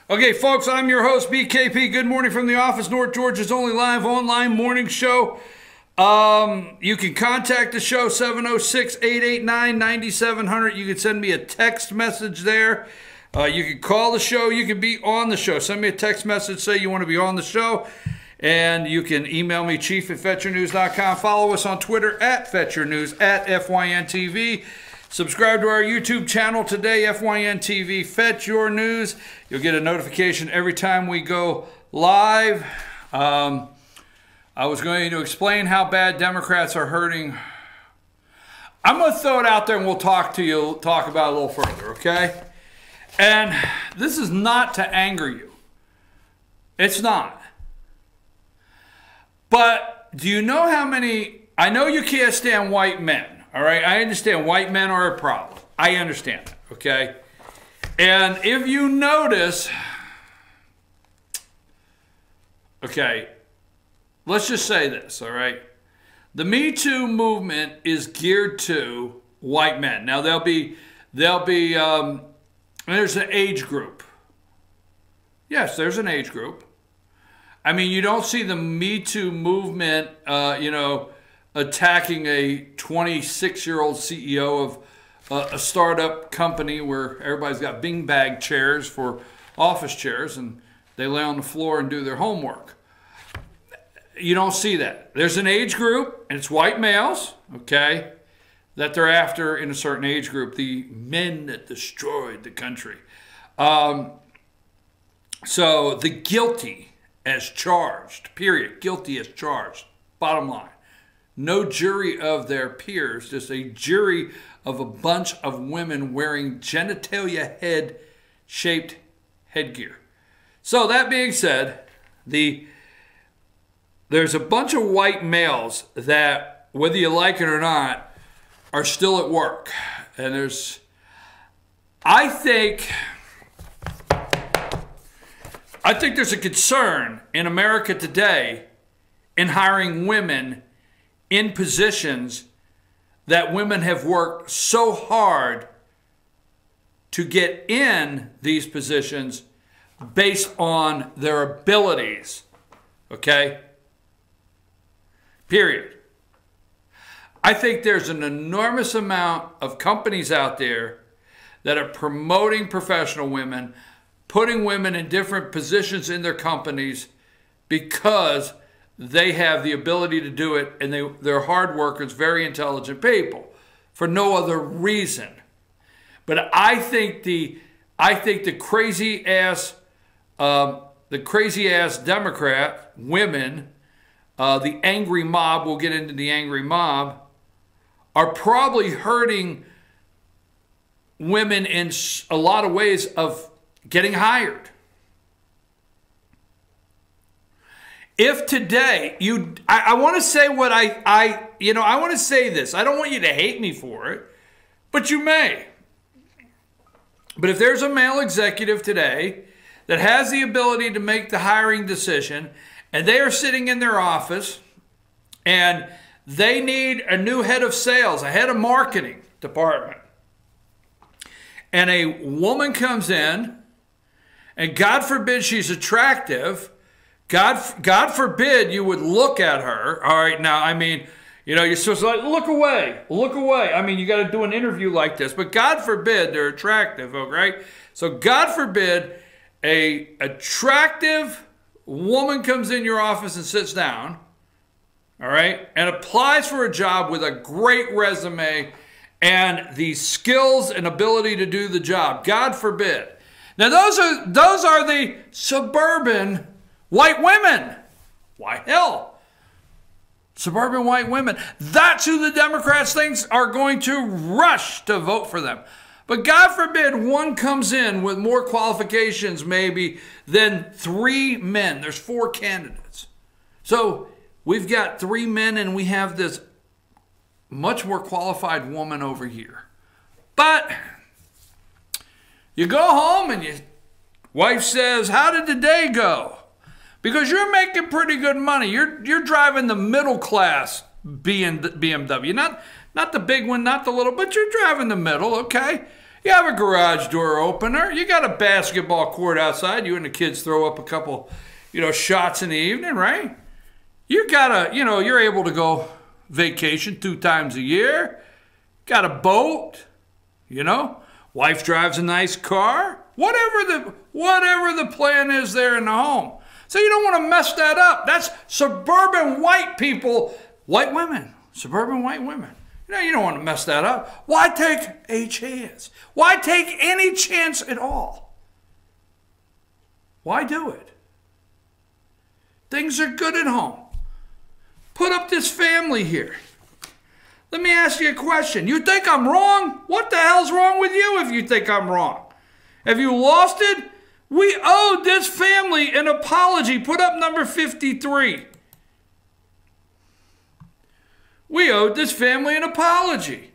Okay, folks, I'm your host, BKP. Good morning from the office, North Georgia's only live online morning show. You can contact the show, 706-889-9700. You can send me a text message there. You can call the show. You can be on the show. Send me a text message, say you want to be on the show. And you can email me, chief@fetchyournews.com. Follow us on Twitter, @FetchYourNews, @FYNTV. Subscribe to our YouTube channel today, FYNTV, Fetch Your News. You'll get a notification every time we go live. I was going to explain how bad Democrats are hurting. I'm going to throw it out there and we'll talk about it a little further, okay? And this is not to anger you. It's not. But do you know how many, I know you can't stand white men. All right, I understand white men are a problem. I understand that, okay? And if you notice, okay, let's just say this, all right? The Me Too movement is geared to white men. Now, there's an age group. Yes, there's an age group. I mean, you don't see the Me Too movement, attacking a 26-year-old CEO of a startup company where everybody's got beanbag chairs for office chairs and they lay on the floor and do their homework. You don't see that. There's an age group, and it's white males, okay, that they're after in a certain age group, the men that destroyed the country. So the guilty as charged, period. Guilty as charged, bottom line. No jury of their peers, just a jury of a bunch of women wearing genitalia head-shaped headgear. So that being said, there's a bunch of white males that, whether you like it or not, are still at work. And I think there's a concern in America today in hiring women in positions that women have worked so hard to get in these positions based on their abilities, okay? Period. I think there's an enormous amount of companies out there that are promoting professional women, putting women in different positions in their companies because they have the ability to do it, and they're hard workers, very intelligent people, for no other reason. But I think the crazy ass Democrat women, the angry mob, we'll get into the angry mob, are probably hurting women in a lot of ways of getting hired. If today I want to say what I want to say this. I don't want you to hate me for it, but you may. But if there's a male executive today that has the ability to make the hiring decision, and they are sitting in their office and they need a new head of sales, a head of marketing department, and a woman comes in, and God forbid she's attractive, God forbid you would look at her. All right, now, I mean, you're supposed to look away, look away. I mean, you got to do an interview like this, but God forbid they're attractive, all right? So God forbid a attractive woman comes in your office and sits down, all right, and applies for a job with a great resume and the skills and ability to do the job. God forbid. Now, those are the suburban white women. Why, hell, suburban white women. That's who the Democrats think are going to rush to vote for them. But God forbid one comes in with more qualifications maybe than 3 men. There's 4 candidates. So we've got 3 men and we have this much more qualified woman over here. But you go home and your wife says, "How did the day go?" Because you're making pretty good money. You're driving the middle class BMW, not the big one, not the little, but you're driving the middle, okay? You have a garage door opener. You got a basketball court outside. You and the kids throw up a couple, shots in the evening, right? You got a, you're able to go vacation 2 times a year. Got a boat, Wife drives a nice car. Whatever the plan is there in the home. So you don't want to mess that up. That's suburban white people, white women, suburban white women. You don't want to mess that up. Why take a chance? Why take any chance at all? Why do it? Things are good at home. Put up this family here. Let me ask you a question. You think I'm wrong? What the hell's wrong with you if you think I'm wrong? Have you lost it? We owe this family an apology. Put up number 53. We owed this family an apology.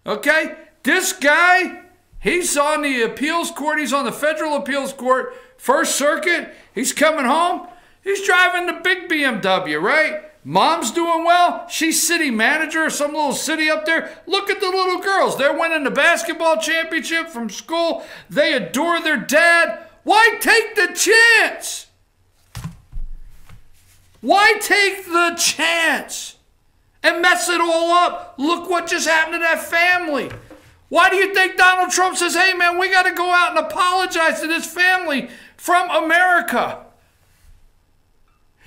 Okay? This guy, he's on the appeals court. He's on the federal appeals court, First Circuit. He's coming home. He's driving the big BMW, right? Mom's doing well. She's city manager of some little city up there. Look at the little girls. They're winning the basketball championship from school. They adore their dad. Why take the chance? Why take the chance and mess it all up? Look what just happened to that family. Why do you think Donald Trump says, hey, man, we got to go out and apologize to this family from America?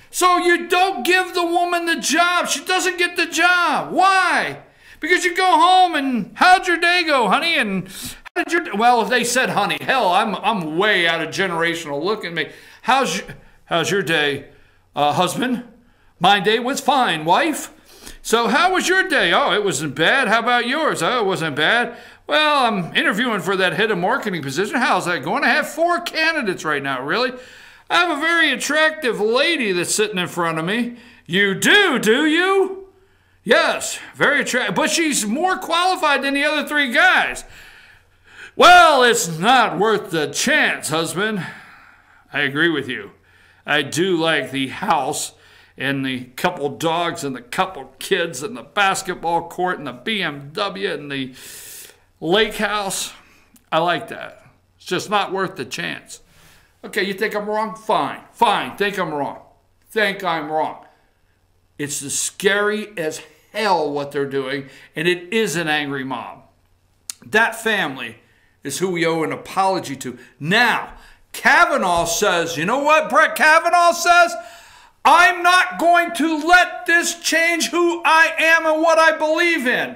So you don't give the woman the job. She doesn't get the job. Why? Because you go home and how'd your day go, honey? And how did your, well, if they said honey, hell, I'm way out of generational. Look at me. How's your day, husband? My day was fine, wife. So how was your day? Oh, it wasn't bad. How about yours? Oh, it wasn't bad. Well, I'm interviewing for that head of marketing position. How's that going? I have 4 candidates right now, really. I have a very attractive lady that's sitting in front of me. You do you? Yes, very attractive. But she's more qualified than the other 3 guys. Well, it's not worth the chance, husband. I agree with you. I do like the house and the couple dogs and the couple kids and the basketball court and the BMW and the lake house. I like that. It's just not worth the chance. Okay, you think I'm wrong? Fine. Fine. Think I'm wrong. Think I'm wrong. It's as scary as hell what they're doing, and it is an angry mom. That family is who we owe an apology to. Now, Kavanaugh says, you know what Brett Kavanaugh says? I'm not going to let this change who I am and what I believe in.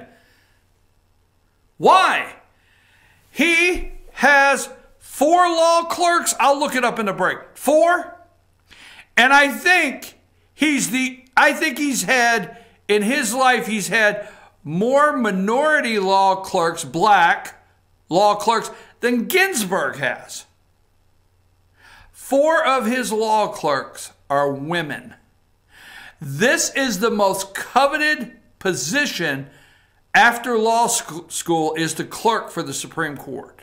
Why? He has 4 law clerks. I'll look it up in the break. 4. And I think he's had, in his life, he's had more minority law clerks, black law clerks, than Ginsburg has. 4 of his law clerks are women. This is the most coveted position after law school is to clerk for the Supreme Court.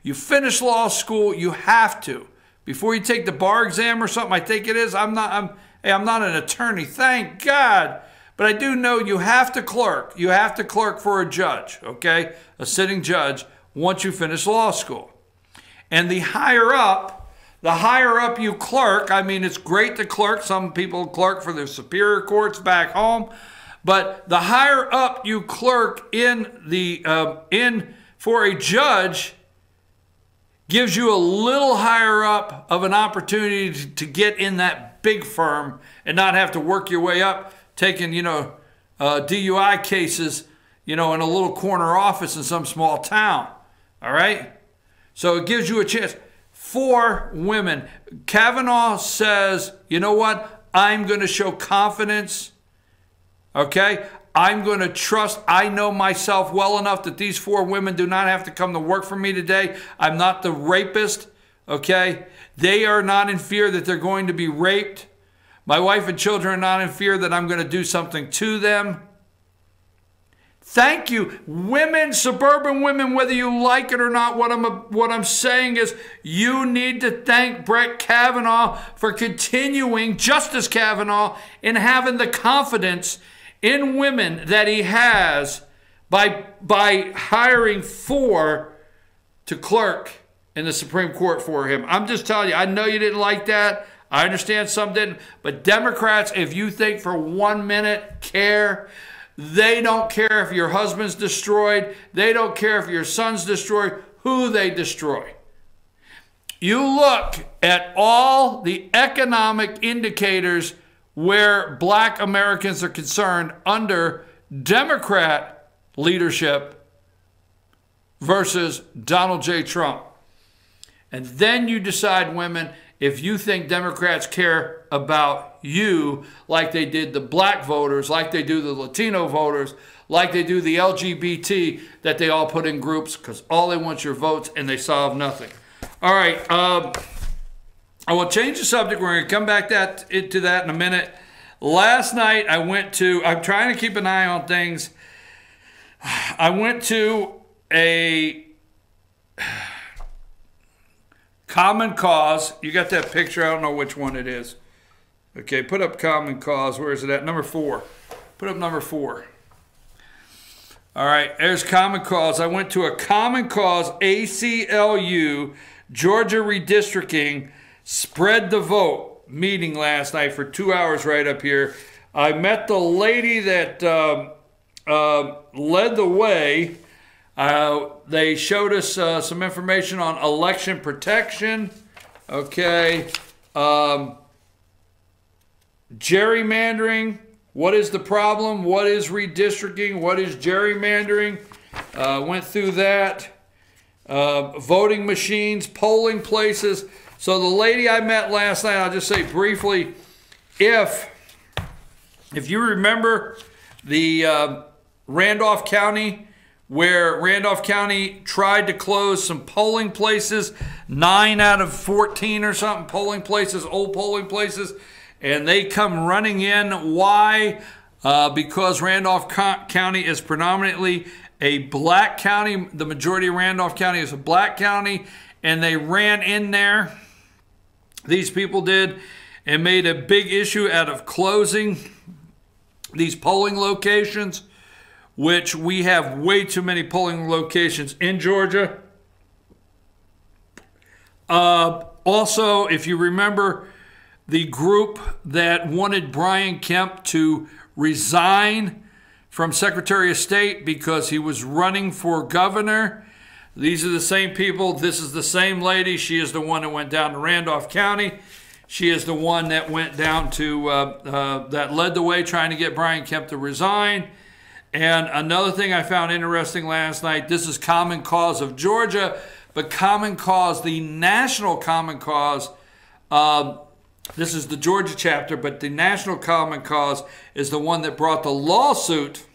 You finish law school, you have to. Before you take the bar exam or something, I think it is. I'm not an attorney, thank God. But I do know you have to clerk. You have to clerk for a judge, okay? A sitting judge once you finish law school. And the higher up you clerk, I mean, it's great to clerk. Some people clerk for their superior courts back home. But the higher up you clerk for a judge, gives you a little higher up of an opportunity to get in that big firm and not have to work your way up, taking, DUI cases, in a little corner office in some small town. All right? So it gives you a chance. 4 women. Kavanaugh says, you know what? I'm going to show confidence. Okay? I'm going to trust. I know myself well enough that these 4 women do not have to come to work for me today. I'm not the rapist, okay? They are not in fear that they're going to be raped. My wife and children are not in fear that I'm going to do something to them. Thank you. Women, suburban women, whether you like it or not, what I'm saying is you need to thank Brett Kavanaugh for continuing, Justice Kavanaugh, in having the confidence in women that he has by hiring 4 to clerk in the Supreme Court for him. I'm just telling you, I know you didn't like that. I understand some didn't. But Democrats, if you think for 1 minute, care, they don't care if your husband's destroyed. They don't care if your son's destroyed, who they destroy. You look at all the economic indicators where black Americans are concerned under Democrat leadership versus Donald J. Trump. And then you decide, women, if you think Democrats care about you like they did the black voters, like they do the Latino voters, like they do the LGBT, that they all put in groups because all they want is your votes and they solve nothing. All right, I will change the subject. We're going to come back into that in a minute. Last night I went to, I'm trying to keep an eye on things. I went to a Common Cause. You got that picture? I don't know which one it is. Okay, put up Common Cause. Where is it at? Number 4. Put up number 4. All right, there's Common Cause. I went to a Common Cause ACLU Georgia redistricting spread the vote meeting last night for 2 hours right up here. I met the lady that led the way. They showed us some information on election protection. Okay. Gerrymandering. What is the problem? What is redistricting? What is gerrymandering? Went through that. Voting machines, polling places. So the lady I met last night, I'll just say briefly, if you remember the Randolph County, where Randolph County tried to close some polling places, 9 out of 14 or something polling places, old polling places, and they come running in. Why? Because Randolph County is predominantly a black county. The majority of Randolph County is a black county, and they ran in there, these people did, and made a big issue out of closing these polling locations, which we have way too many polling locations in Georgia. Also, if you remember, the group that wanted Brian Kemp to resign from Secretary of State because he was running for governor. These are the same people. This is the same lady. She is the one that went down to Randolph County. She is the one that went down to, that led the way trying to get Brian Kemp to resign. And another thing I found interesting last night, this is Common Cause of Georgia, but Common Cause, the National Common Cause, this is the Georgia chapter, but the National Common Cause is the one that brought the lawsuit.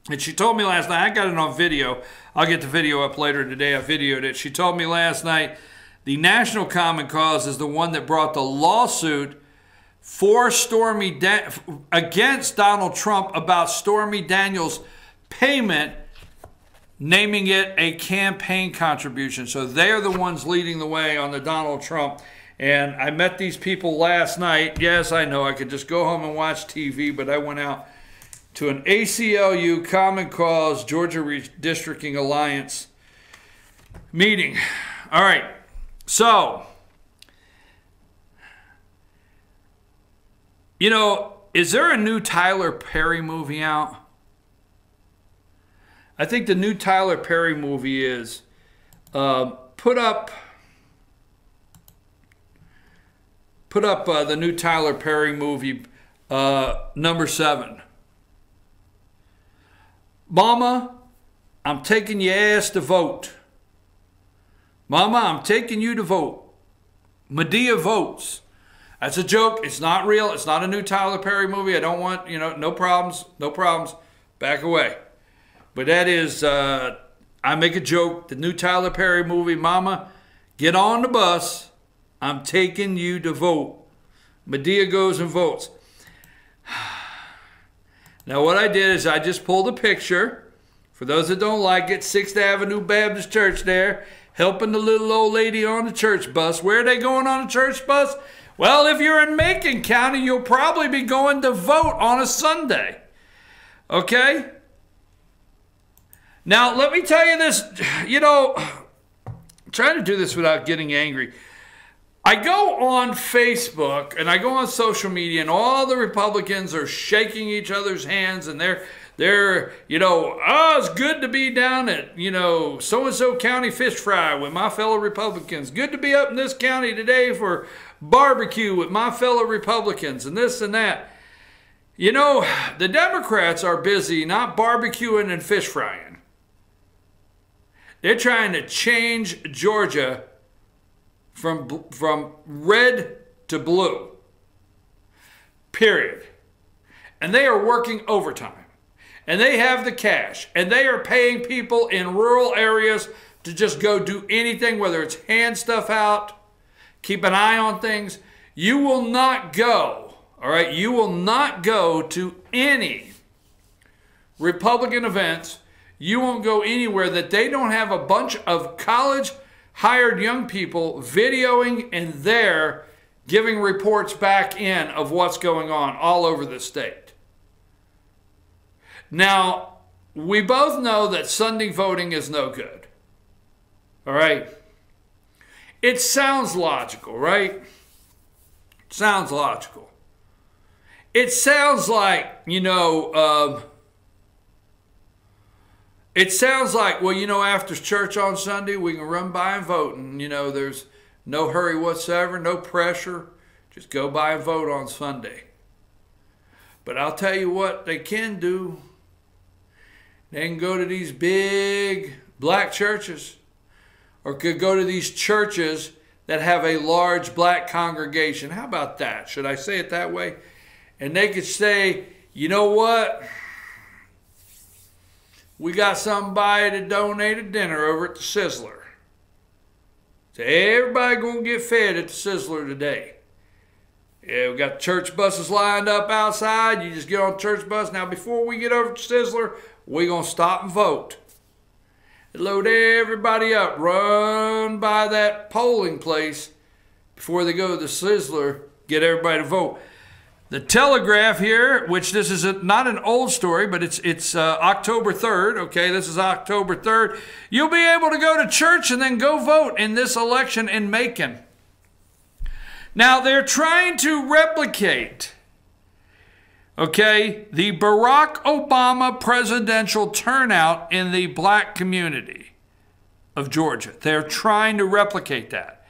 And she told me last night, I got it on video. I'll get the video up later today. I videoed it. She told me last night, the National Common Cause is the one that brought the lawsuit for against Donald Trump about Stormy Daniels' payment, naming it a campaign contribution. So they're the ones leading the way on the Donald Trump. And I met these people last night. Yes, I know I could just go home and watch TV, but I went out to an ACLU Common Cause Georgia Redistricting Alliance meeting. All right, so, you know, is there a new Tyler Perry movie out? I think the new Tyler Perry movie is put up the new Tyler Perry movie, number 7. Mama, I'm taking your ass to vote. Mama, I'm taking you to vote. Medea votes. That's a joke. It's not real. It's not a new Tyler Perry movie. I don't want, no problems. No problems. Back away. But that is, I make a joke. The new Tyler Perry movie, Mama, get on the bus. I'm taking you to vote. Medea goes and votes. Now what I did is I just pulled a picture. For those that don't like it, 6th Avenue Baptist Church there, helping the little old lady on the church bus. Where are they going on a church bus? Well, if you're in Macon County, you'll probably be going to vote on a Sunday. Okay? Now, let me tell you this, you know, I'm trying to do this without getting angry. I go on Facebook and I go on social media and all the Republicans are shaking each other's hands and they're, you know, oh, it's good to be down at, you know, so-and-so county fish fry with my fellow Republicans. Good to be up in this county today for barbecue with my fellow Republicans and this and that. You know, the Democrats are busy not barbecuing and fish frying. They're trying to change Georgia from red to blue, period. And they are working overtime. And they have the cash. And they are paying people in rural areas to just go do anything, whether it's hand stuff out, keep an eye on things. You will not go, all right? You will not go to any Republican events. You won't go anywhere that they don't have a bunch of college-hired young people videoing and there giving reports back in of what's going on all over the state. Now, we both know that Sunday voting is no good. All right? It sounds logical, right? It sounds logical. It sounds like, you know, it sounds like, well, you know, after church on Sunday, we can run by and vote. And, you know, there's no hurry whatsoever, no pressure. Just go by and vote on Sunday. But I'll tell you what they can do. They can go to these big black churches or could go to these churches that have a large black congregation. How about that? Should I say it that way? And they could say, you know what? We got somebody to donate a dinner over at the Sizzler. So everybody going to get fed at the Sizzler today. Yeah, we got church buses lined up outside. You just get on the church bus. Now, before we get over to Sizzler, we're going to stop and vote. Load everybody up. Run by that polling place before they go to the Sizzler. Get everybody to vote. The Telegraph here, which this is not an old story, but it's October 3rd, okay? This is October 3rd. You'll be able to go to church and then go vote in this election in Macon. Now, they're trying to replicate, okay, the Barack Obama presidential turnout in the black community of Georgia. They're trying to replicate that.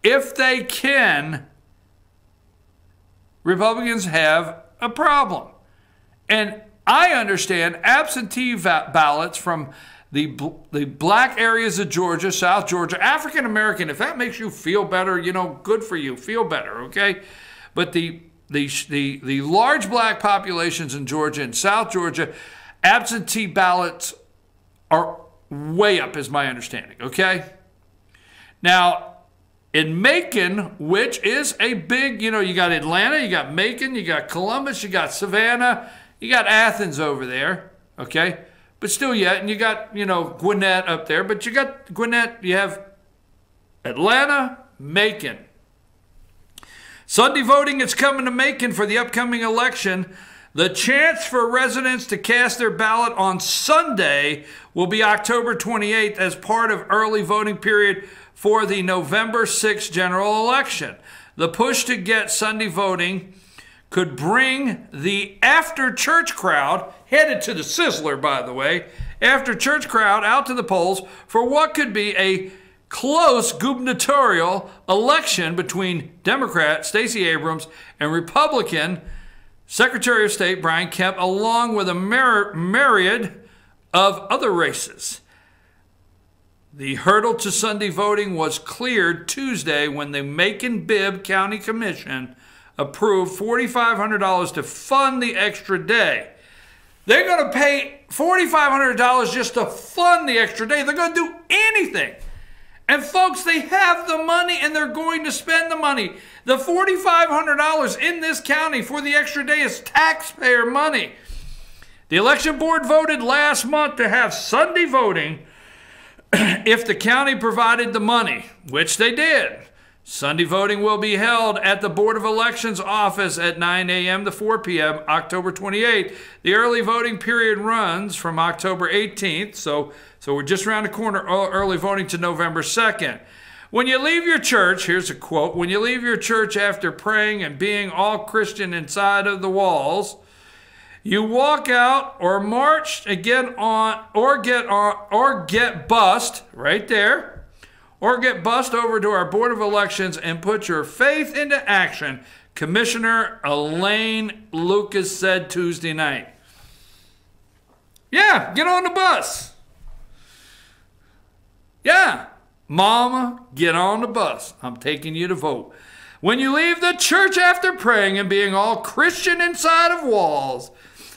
If they can, Republicans have a problem. And I understand absentee ballots from the black areas of Georgia, South Georgia, African American, if that makes you feel better, you know, good for you, feel better, okay? But the large black populations in Georgia and South Georgia, absentee ballots are way up, is my understanding, okay? Now, in Macon, which is a big, you know, you got Atlanta, you got Macon, you got Columbus, you got Savannah, you got Athens over there, okay? But still yet, and you got, you know, Gwinnett up there, but you got Gwinnett, you have Atlanta, Macon. Sunday voting is coming to Macon for the upcoming election. The chance for residents to cast their ballot on Sunday will be October 28th as part of early voting period for the November 6th general election. The push to get Sunday voting could bring the after-church crowd, headed to the Sizzler, by the way, after-church crowd out to the polls for what could be a close gubernatorial election between Democrat Stacey Abrams and Republican Secretary of State Brian Kemp, along with a myriad of other races. The hurdle to Sunday voting was cleared Tuesday when the Macon-Bibb County Commission approved $4,500 to fund the extra day. They're going to pay $4,500 just to fund the extra day. They're going to do anything. And folks, they have the money and they're going to spend the money. The $4,500 in this county for the extra day is taxpayer money. The election board voted last month to have Sunday voting if the county provided the money, which they did. Sunday voting will be held at the Board of Elections office at 9 a.m. to 4 p.m. October 28th. The early voting period runs from October 18th, so we're just around the corner, early voting to November 2nd. When you leave your church, here's a quote, when you leave your church after praying and being all Christian inside of the walls, you walk out or march and get bust right there, or get bussed over to our Board of Elections and put your faith into action, Commissioner Elaine Lucas said Tuesday night. Yeah, get on the bus. Yeah, Mama, get on the bus. I'm taking you to vote. When you leave the church after praying and being all Christian inside of walls,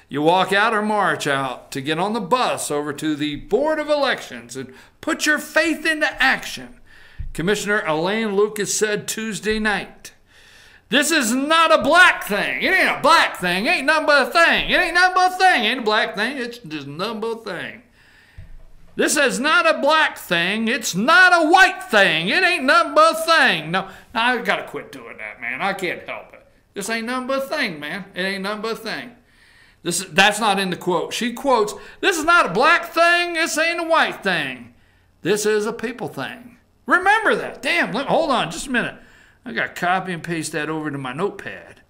you walk out or march out to get on the bus over to the Board of Elections and put your faith into action, Commissioner Elaine Lucas said Tuesday night. This is not a black thing. It ain't a black thing. It ain't nothing but a thing. It ain't nothing but a thing. It ain't a black thing. It's just nothing but a thing. This is not a black thing. It's not a white thing. It ain't nothing but a thing. No, I got to quit doing that, man. I can't help it. This ain't nothing but a thing, man. It ain't nothing but a thing. That's not in the quote. She quotes, this is not a black thing. This ain't a white thing. This is a people thing. Remember that. Damn, hold on just a minute. I got to copy and paste that over to my notepad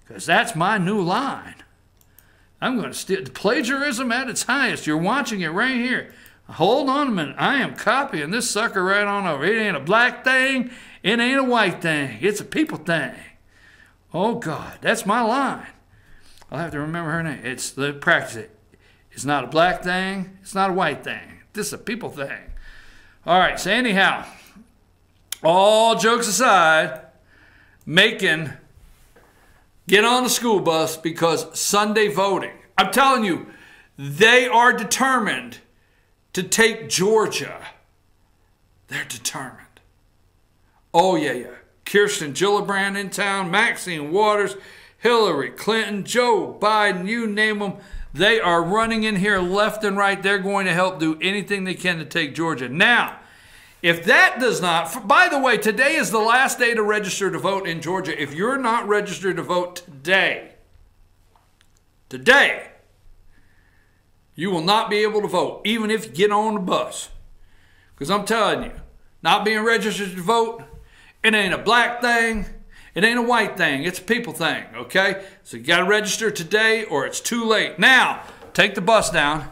because that's my new line. I'm going to steal plagiarism at its highest. You're watching it right here. Hold on a minute. I am copying this sucker right on over. It ain't a black thing. It ain't a white thing. It's a people thing. Oh, God. That's my line. I'll have to remember her name. Practice it. It's not a black thing. It's not a white thing. This is a people thing. All right. So anyhow, all jokes aside, Macon, get on the school bus because Sunday voting. I'm telling you, they are determined to take Georgia. They're determined. Oh, yeah. Kirsten Gillibrand in town, Maxine Waters, Hillary Clinton, Joe Biden, you name them. They are running in here left and right. They're going to help do anything they can to take Georgia. Now, if that does not, by the way, today is the last day to register to vote in Georgia. If you're not registered to vote today, you will not be able to vote, even if you get on the bus. Because I'm telling you, not being registered to vote, it ain't a black thing. It ain't a white thing. It's a people thing, okay? So you got to register today or it's too late. Now, take the bus down,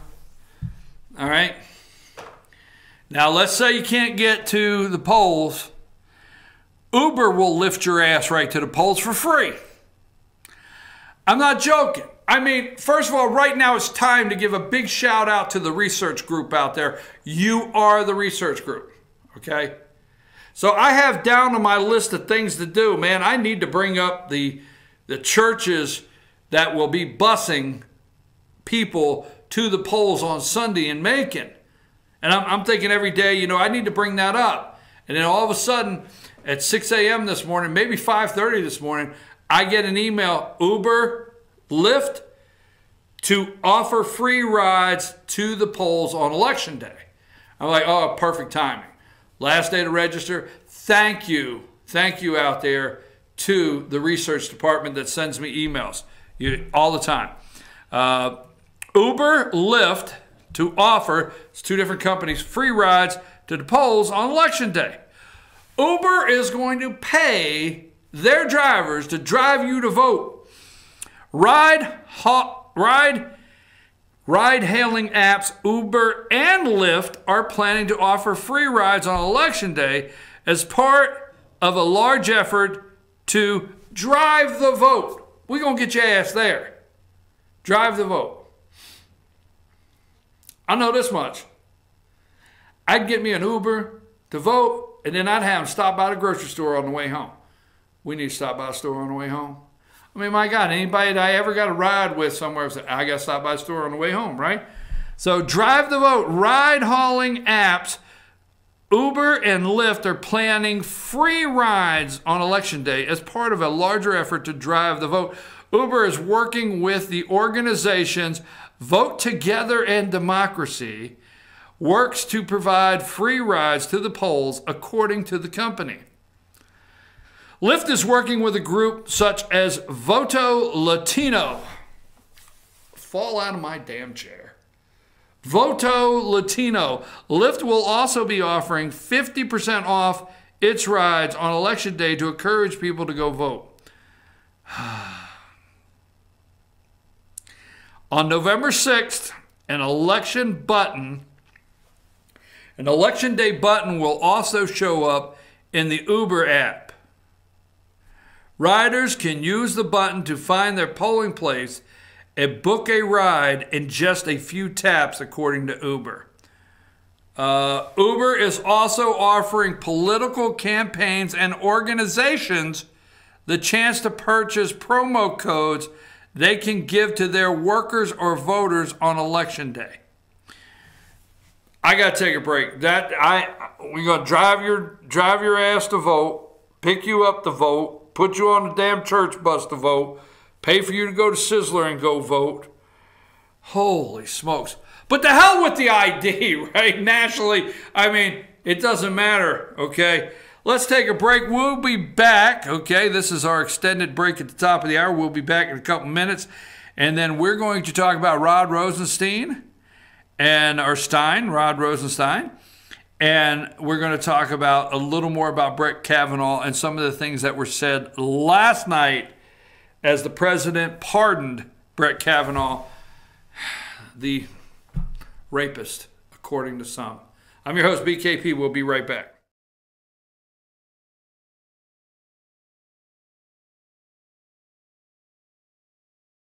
all right? Now, let's say you can't get to the polls. Uber will lift your ass right to the polls for free. I'm not joking. I mean, first of all, right now it's time to give a big shout out to the research group out there. You are the research group, okay? So I have down on my list of things to do, man. I need to bring up the churches that will be busing people to the polls on Sunday in Macon. And I'm thinking every day, I need to bring that up. And then all of a sudden, at 6 a.m. this morning, maybe 5:30 this morning, I get an email, Uber, Lyft, to offer free rides to the polls on Election Day. I'm like, oh, perfect timing. Last day to register. Thank you out there to the research department that sends me emails all the time. Uber, Lyft, to offer, it's two different companies, free rides to the polls on Election Day. Uber is going to pay their drivers to drive you to vote. Ride-hailing apps Uber and Lyft are planning to offer free rides on Election Day as part of a large effort to drive the vote. We're going to get your ass there. Drive the vote. I know this much. I'd get me an Uber to vote, and then I'd have them stop by the grocery store on the way home. We need to stop by the store on the way home. I mean, my God, anybody that I ever got a ride with somewhere, I got to stop by the store on the way home, right? So drive the vote. Ride-hauling apps, Uber and Lyft are planning free rides on Election Day as part of a larger effort to drive the vote. Uber is working with the organizations Vote Together and Democracy, works to provide free rides to the polls, according to the company. Lyft is working with a group such as Voto Latino. Fall out of my damn chair. Voto Latino. Lyft will also be offering 50% off its rides on Election Day to encourage people to go vote. On November 6th, an election day button will also show up in the Uber app. Riders can use the button to find their polling place and book a ride in just a few taps, according to Uber. Uber is also offering political campaigns and organizations the chance to purchase promo codes they can give to their workers or voters on Election Day. I got to take a break. We're going to drive your ass to vote, pick you up to vote, put you on the damn church bus to vote, pay for you to go to Sizzler and go vote. Holy smokes. But the hell with the ID, right? Nationally, I mean, it doesn't matter, okay? Let's take a break. We'll be back, okay? This is our extended break at the top of the hour. We'll be back in a couple minutes. And then we're going to talk about Rod Rosenstein. Rod Rosenstein. And we're going to talk about a little more about Brett Kavanaugh and some of the things that were said last night as the president pardoned Brett Kavanaugh, the rapist, according to some. I'm your host, BKP. We'll be right back.